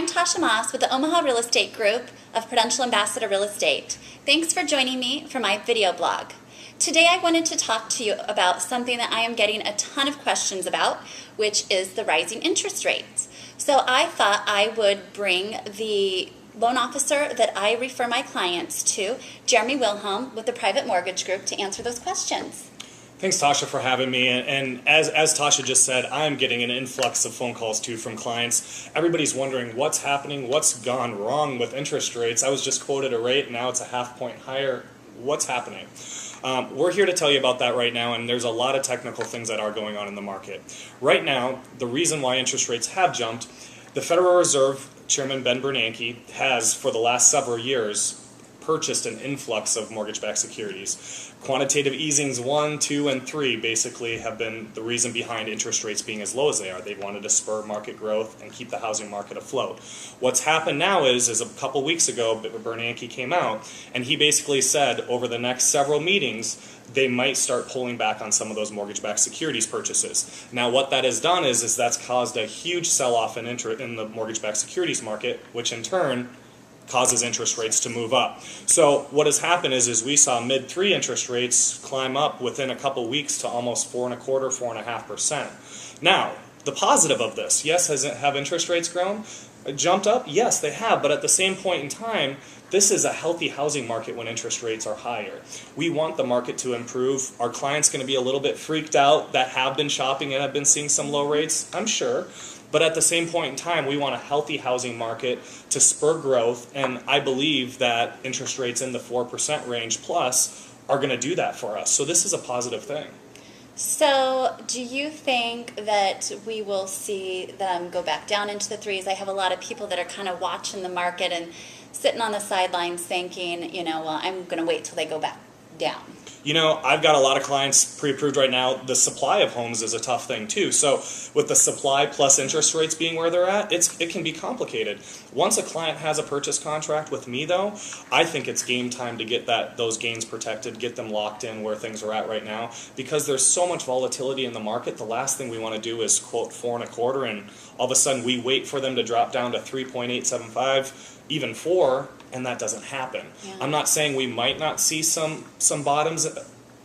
I'm Tasha Moss with the Omaha Real Estate Group of Prudential Ambassador Real Estate. Thanks for joining me for my video blog. Today I wanted to talk to you about something that I am getting a ton of questions about, which is the rising interest rates. So I thought I would bring the loan officer that I refer my clients to, Jeremy Wilhelm with the Private Mortgage Group, to answer those questions. Thanks, Tasha, for having me. And as Tasha just said, I'm getting an influx of phone calls, too, from clients. Everybody's wondering what's happening, what's gone wrong with interest rates. I was just quoted a rate, now it's a half point higher. What's happening? We're here to tell you about that right now, and there's a lot of technical things that are going on in the market. Right now, the reason why interest rates have jumped, the Federal Reserve Chairman Ben Bernanke has, for the last several years, purchased an influx of mortgage-backed securities. Quantitative Easings 1, 2, and 3 basically have been the reason behind interest rates being as low as they are. They wanted to spur market growth and keep the housing market afloat. What's happened now is a couple weeks ago, Bernanke came out, and he basically said over the next several meetings, they might start pulling back on some of those mortgage-backed securities purchases. Now, what that has done is that's caused a huge sell-off in the mortgage-backed securities market, which in turn causes interest rates to move up. So what has happened is we saw mid-3 interest rates climb up within a couple weeks to almost 4.25%, 4.5%. Now, the positive of this, yes, have interest rates grown? Jumped up? Yes, they have, but at the same point in time, this is a healthy housing market when interest rates are higher. We want the market to improve. Our clients going to be a little bit freaked out that have been shopping and have been seeing some low rates, I'm sure. But at the same point in time, we want a healthy housing market to spur growth, and I believe that interest rates in the 4% range plus are going to do that for us. So this is a positive thing. So do you think that we will see them go back down into the threes? I have a lot of people that are kind of watching the market and sitting on the sidelines thinking, well, I'm going to wait till they go back down. I've got a lot of clients pre-approved right now. The supply of homes is a tough thing too. So with the supply plus interest rates being where they're at, it can be complicated. Once a client has a purchase contract with me though, I think it's game time to get those gains protected, get them locked in where things are at right now. Because there's so much volatility in the market, the last thing we want to do is quote 4.25 and all of a sudden we wait for them to drop down to 3.875, even 4, and that doesn't happen. Yeah. I'm not saying we might not see some bottoms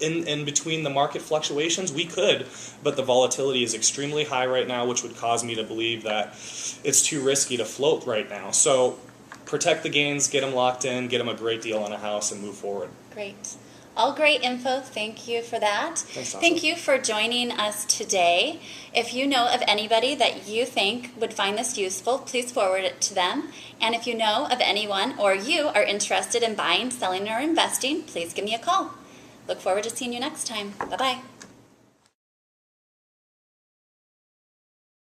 in between the market fluctuations. We could, but the volatility is extremely high right now, which would cause me to believe that it's too risky to float right now. So protect the gains, get them locked in, get them a great deal on a house, and move forward. Great. All great info. Thank you for that. Thanks, Tasha. Thank you for joining us today. If you know of anybody that you think would find this useful, please forward it to them. And if you know of anyone or you are interested in buying, selling, or investing, please give me a call. Look forward to seeing you next time. Bye-bye.